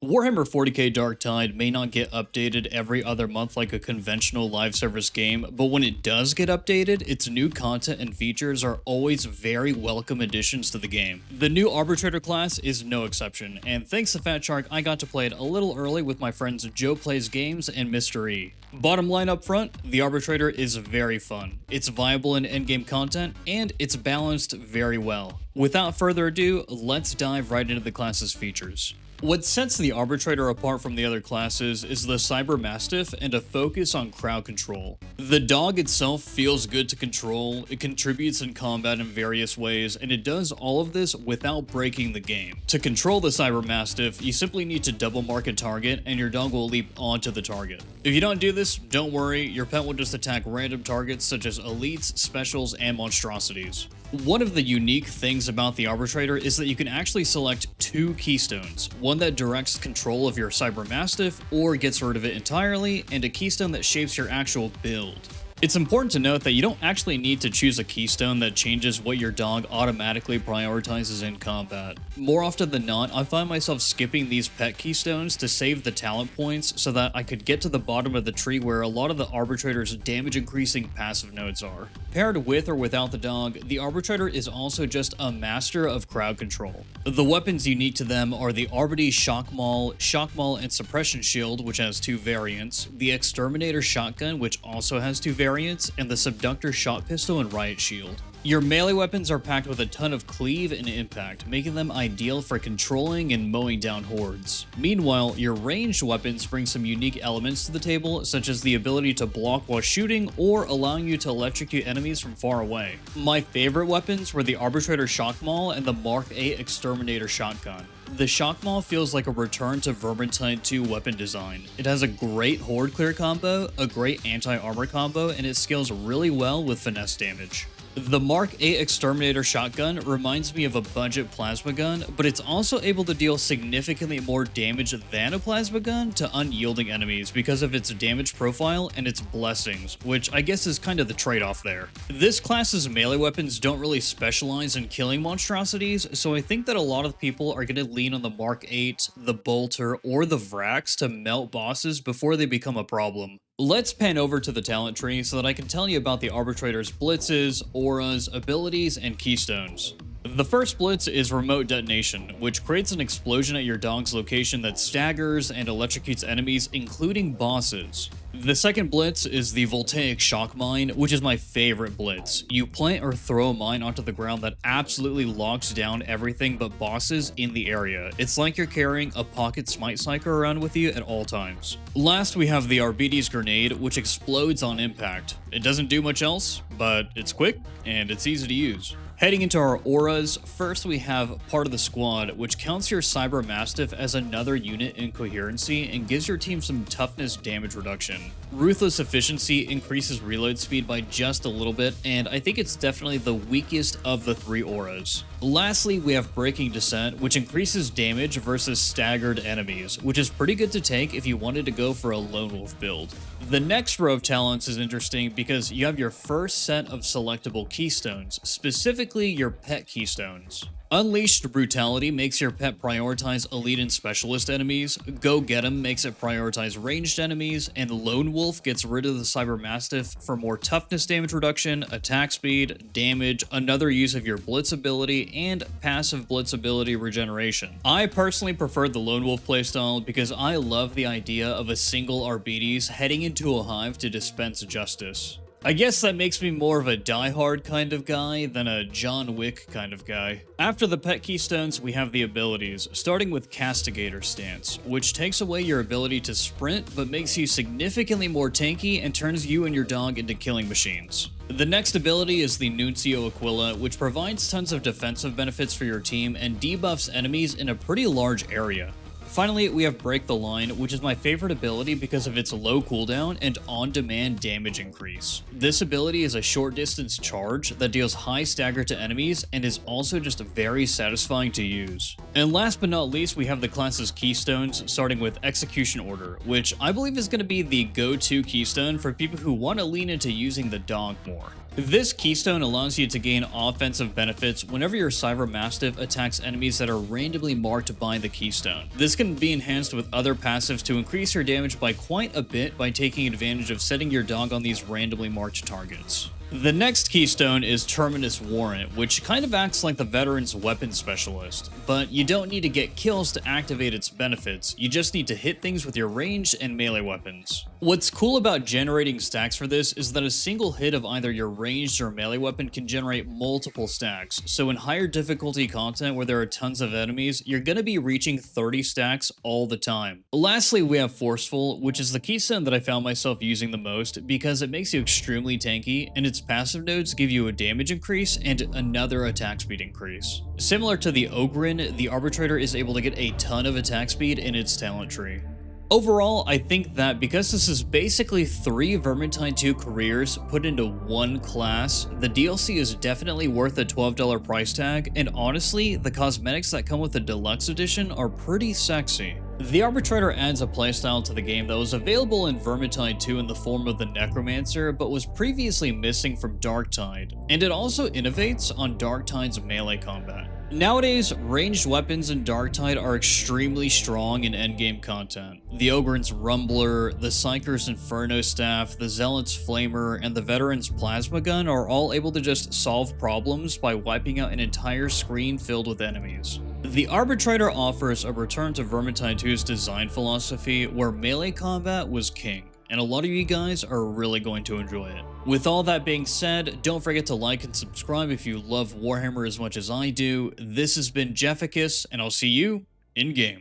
Warhammer 40k Darktide may not get updated every other month like a conventional live service game, but when it does get updated, its new content and features are always very welcome additions to the game. The new Arbitrator class is no exception, and thanks to Fat Shark, I got to play it a little early with my friends Joe Plays Games and Mr. E. Bottom line up front, the Arbitrator is very fun. It's viable in endgame content, and it's balanced very well. Without further ado, let's dive right into the class's features. What sets the Arbitrator apart from the other classes is the Cyber Mastiff and a focus on crowd control. The dog itself feels good to control, it contributes in combat in various ways, and it does all of this without breaking the game. To control the Cyber Mastiff, you simply need to double mark a target and your dog will leap onto the target. If you don't do this, don't worry, your pet will just attack random targets such as elites, specials, and monstrosities. One of the unique things about the Arbitrator is that you can actually select two Keystones, one that directs control of your Cyber Mastiff or gets rid of it entirely, and a keystone that shapes your actual build. It's important to note that you don't actually need to choose a keystone that changes what your dog automatically prioritizes in combat. More often than not, I find myself skipping these pet keystones to save the talent points so that I could get to the bottom of the tree where a lot of the Arbitrator's damage increasing passive nodes are. Paired with or without the dog, the Arbitrator is also just a master of crowd control. The weapons unique to them are the Arbites Shock Maul, and Suppression Shield, which has two variants, the Exterminator Shotgun, which also has two variants, and the Subductor Shot Pistol and Riot Shield. Your melee weapons are packed with a ton of cleave and impact, making them ideal for controlling and mowing down hordes. Meanwhile, your ranged weapons bring some unique elements to the table, such as the ability to block while shooting or allowing you to electrocute enemies from far away. My favorite weapons were the Arbitrator Shock Maul and the Mark 8 Exterminator Shotgun. The Shock Maul feels like a return to Vermintide 2 weapon design. It has a great horde clear combo, a great anti-armor combo, and it scales really well with finesse damage. The Mark 8 Exterminator Shotgun reminds me of a budget plasma gun, but it's also able to deal significantly more damage than a plasma gun to unyielding enemies because of its damage profile and its blessings, which I guess is kind of the trade-off there. This class's melee weapons don't really specialize in killing monstrosities, so I think that a lot of people are going to lean on the Mark 8, the Bolter, or the Vrax to melt bosses before they become a problem. Let's pan over to the talent tree so that I can tell you about the Arbitrator's blitzes, auras, abilities, and keystones. The first blitz is Remote Detonation, which creates an explosion at your dog's location that staggers and electrocutes enemies, including bosses. The second blitz is the Voltaic Shock Mine, which is my favorite blitz. You plant or throw a mine onto the ground that absolutely locks down everything but bosses in the area. It's like you're carrying a pocket smite psyker around with you at all times. Last, we have the Arbites Grenade, which explodes on impact. It doesn't do much else, but it's quick and it's easy to use. Heading into our auras, first we have Part of the Squad, which counts your Cyber Mastiff as another unit in coherency and gives your team some toughness damage reduction. Ruthless Efficiency increases reload speed by just a little bit, and I think it's definitely the weakest of the three auras. Lastly, we have Breaking Descent, which increases damage versus staggered enemies, which is pretty good to take if you wanted to go for a lone wolf build. The next row of talents is interesting because you have your first set of selectable keystones, specifically your pet keystones. Unleashed Brutality makes your pet prioritize elite and specialist enemies, Go Get 'em makes it prioritize ranged enemies, and Lone Wolf gets rid of the Cyber Mastiff for more toughness damage reduction, attack speed, damage, another use of your Blitz ability, and passive Blitz ability regeneration. I personally prefer the Lone Wolf playstyle because I love the idea of a single Arbites heading into a hive to dispense justice. I guess that makes me more of a die-hard kind of guy than a John Wick kind of guy. After the pet keystones, we have the abilities, starting with Castigator Stance, which takes away your ability to sprint but makes you significantly more tanky and turns you and your dog into killing machines. The next ability is the Nuncio Aquila, which provides tons of defensive benefits for your team and debuffs enemies in a pretty large area. Finally, we have Break the Line, which is my favorite ability because of its low cooldown and on-demand damage increase. This ability is a short-distance charge that deals high stagger to enemies and is also just very satisfying to use. And last but not least, we have the class's keystones, starting with Execution Order, which I believe is going to be the go-to keystone for people who want to lean into using the dog more. This keystone allows you to gain offensive benefits whenever your Cyber Mastiff attacks enemies that are randomly marked by the keystone. This can be enhanced with other passives to increase your damage by quite a bit by taking advantage of setting your dog on these randomly marked targets. The next keystone is Terminus Warrant, which kind of acts like the veteran's weapon specialist, but you don't need to get kills to activate its benefits, you just need to hit things with your ranged and melee weapons. What's cool about generating stacks for this is that a single hit of either your ranged or melee weapon can generate multiple stacks, so in higher difficulty content where there are tons of enemies, you're gonna be reaching 30 stacks all the time. Lastly, we have Forceful, which is the keystone that I found myself using the most because it makes you extremely tanky, and its passive nodes give you a damage increase and another attack speed increase. Similar to the Ogren, the Arbitrator is able to get a ton of attack speed in its talent tree. Overall, I think that because this is basically 3 Vermintide 2 careers put into one class, the DLC is definitely worth a $12 price tag, and honestly, the cosmetics that come with the deluxe edition are pretty sexy. The Arbitrator adds a playstyle to the game that was available in Vermintide 2 in the form of the Necromancer, but was previously missing from Darktide, and it also innovates on Darktide's melee combat. Nowadays, ranged weapons in Darktide are extremely strong in endgame content. The Ogren's Rumbler, the Psyker's Inferno Staff, the Zealot's Flamer, and the Veteran's Plasma Gun are all able to just solve problems by wiping out an entire screen filled with enemies. The Arbitrator offers a return to Vermintide 2's design philosophy where melee combat was king, and a lot of you guys are really going to enjoy it. With all that being said, don't forget to like and subscribe if you love Warhammer as much as I do. This has been Jefficus, and I'll see you in-game.